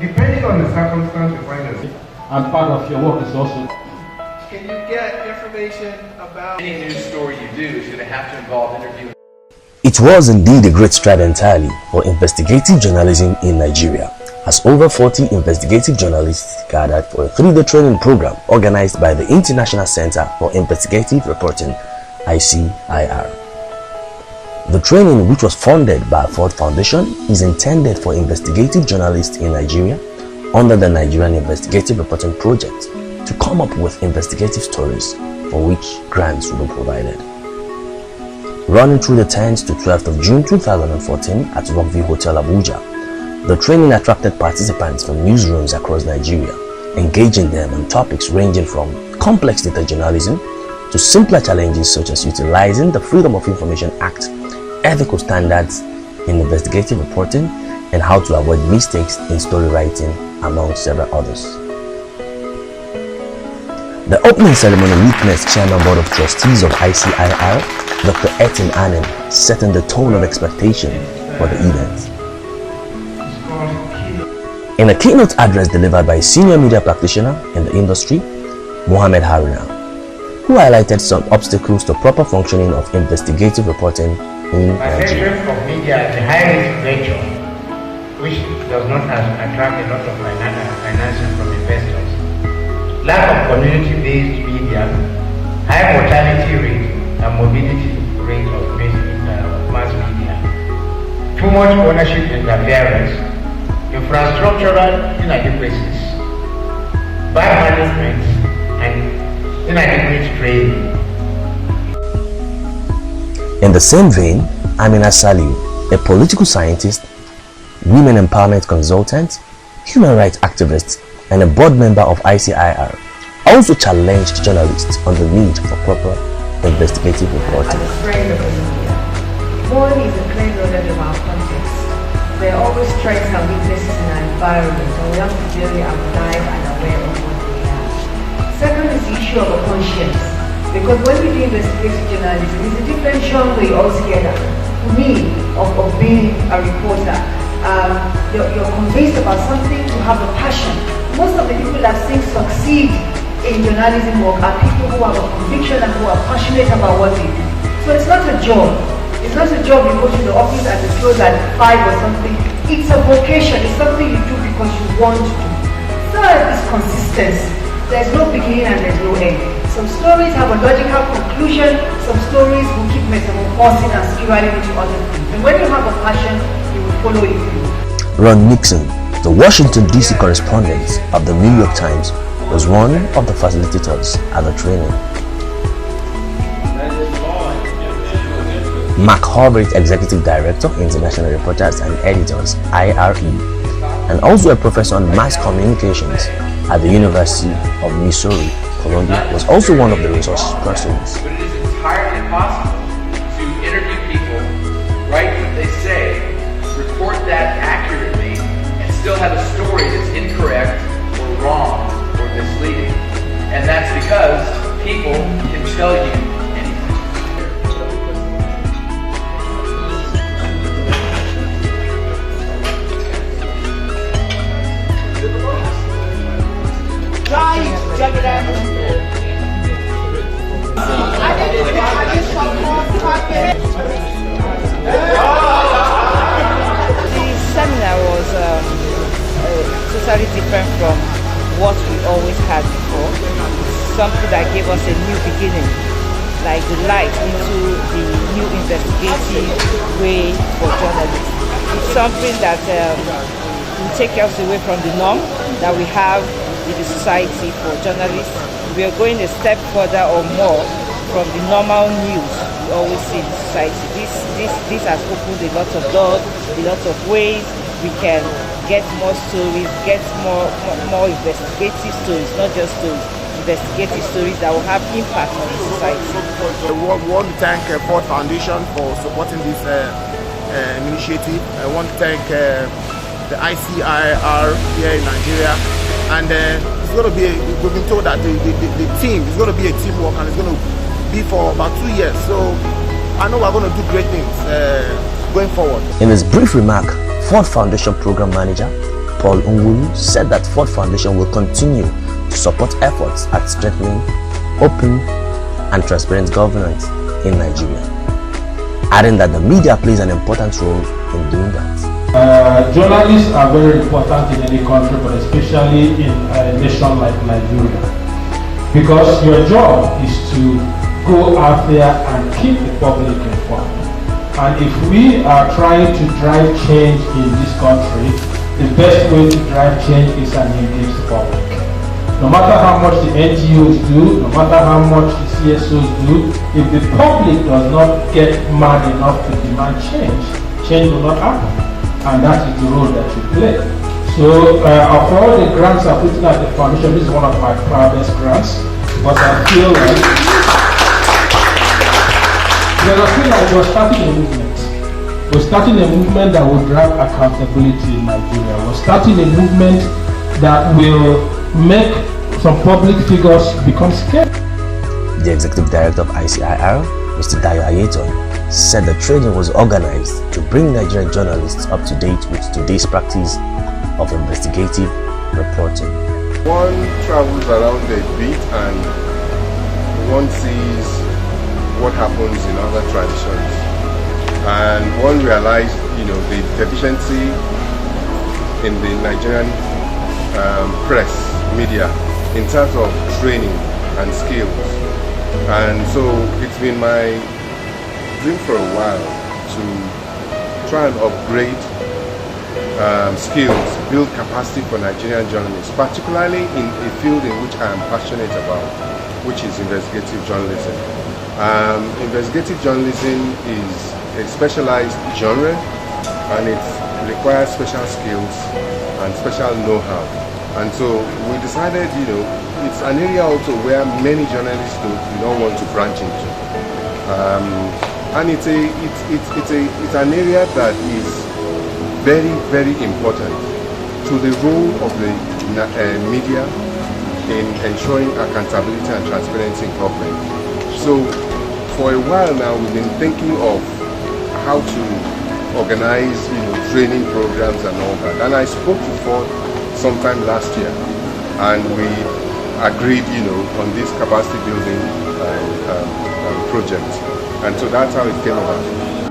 Depending on the circumstance you find yourself. And part of your work is also... Can you get information about any news story you do is going to have to involve interviewing? It was indeed a great stride entirely for investigative journalism in Nigeria, as over 40 investigative journalists gathered for a 3-day training program organized by the International Center for Investigative Reporting, ICIR. The training, which was funded by Ford Foundation, is intended for investigative journalists in Nigeria under the Nigerian Investigative Reporting Project to come up with investigative stories for which grants will be provided. Running through the 10th to 12th of June 2014 at Rockview Hotel, Abuja, the training attracted participants from newsrooms across Nigeria, engaging them on topics ranging from complex data journalism to simpler challenges such as utilizing the Freedom of Information Act, ethical standards in investigative reporting, and how to avoid mistakes in story writing, among several others. The opening ceremony witnessed Chairman Board of Trustees of ICIR, Dr. Etin Anen, setting the tone of expectation for the event. In a keynote address delivered by a senior media practitioner in the industry, Mohammed Haruna, who highlighted some obstacles to proper functioning of investigative reporting in Nigeria. My of media is a high-risk venture, which does not attract a lot of financing from investors. Lack of community-based media, high mortality rate and mobility rate of mass media, too much ownership interference, infrastructural inadequacies, bad management, and inadequate training. In the same vein, Amina Saliu, a political scientist, women empowerment consultant, human rights activist, and a board member of ICIR, also challenged journalists on the need for proper investigative reporting. As a friend of the media, one is a clear knowledge of our context. There are always strengths and weaknesses in our environment, and we have to be very alive and aware of what they are. Second is the issue of a conscience, because when we do investigative journalism, it's a different genre altogether. For me, of being a reporter, you're convinced about something, you have a passion. Most of the people I've seen succeed in journalism work are people who have a conviction and who are passionate about what they do. So it's not a job. It's not a job you go to the office and it's closed at 5 or something. It's a vocation. It's something you do because you want to do. Third is consistency. There's no beginning and there's no end. Some stories have a logical conclusion. Some stories will keep metamorphosing and spiraling into other things. And when you have a passion, you will follow it through. Ron Nixon, the Washington DC correspondent of the New York Times, was one of the facilitators at the training. Mark Horvath, Executive Director, International Reporters and Editors, IRE, and also a professor on mass communications at the University of Missouri, Columbia, was also one of the resource persons. But it is entirely possible to interview people, write what they say, report that accurately, and still have a story that's incorrect or wrong or misleading. And that's because people can tell you anything. The seminar was totally different from what we always had before. Something that gave us a new beginning, like the light into the new investigative way for journalists. It's something that will take us away from the norm that we have in the society for journalists. We are going a step further or more from the normal news we always see in society. This has opened a lot of doors, a lot of ways we can get more stories, get more investigative stories, not just stories, investigative stories that will have impact on the society. We want to thank Ford Foundation for supporting this initiative. I want to thank the ICIR here in Nigeria, and it's going to be, we've been told that the team is going to be a teamwork, and it's going to be for about 2 years. So I know we're going to do great things going forward. In his brief remark, Ford Foundation Program Manager Paul Ungulu said that Ford Foundation will continue to support efforts at strengthening open and transparent governance in Nigeria, adding that the media plays an important role in doing that. Journalists are very important in any country, but especially in a nation like Nigeria, because your job is to go out there and keep the public informed. And if we are trying to drive change in this country, the best way to drive change is an engaged public. No matter how much the NGOs do, no matter how much the CSOs do, if the public does not get mad enough to demand change, change will not happen. And that is the role that you play. So of all the grants I'm putting at the foundation, this is one of my proudest grants, because I feel like we're starting a movement. We're starting a movement that will drive accountability in Nigeria. We're starting a movement that will make some public figures become scared. The executive director of ICIR, Mr. Dayo Ayeton, said the training was organized to bring Nigerian journalists up to date with today's practice of investigative reporting. One travels around a bit and one sees what happens in other traditions, and one realized, the deficiency in the Nigerian press media in terms of training and skills. And so it's been my dream for a while to try and upgrade skills, build capacity for Nigerian journalists, particularly in a field in which I am passionate about, which is investigative journalism. Investigative journalism is a specialized genre, and it requires special skills and special know-how. And so we decided, it's an area also where many journalists do not want to branch into. And it's an area that is very, very important to the role of the media in ensuring accountability and transparency in government. So for a while now, we've been thinking of how to organize, training programs and all that. And I spoke to Ford sometime last year, and we agreed, on this capacity building project. And so that's how it came about.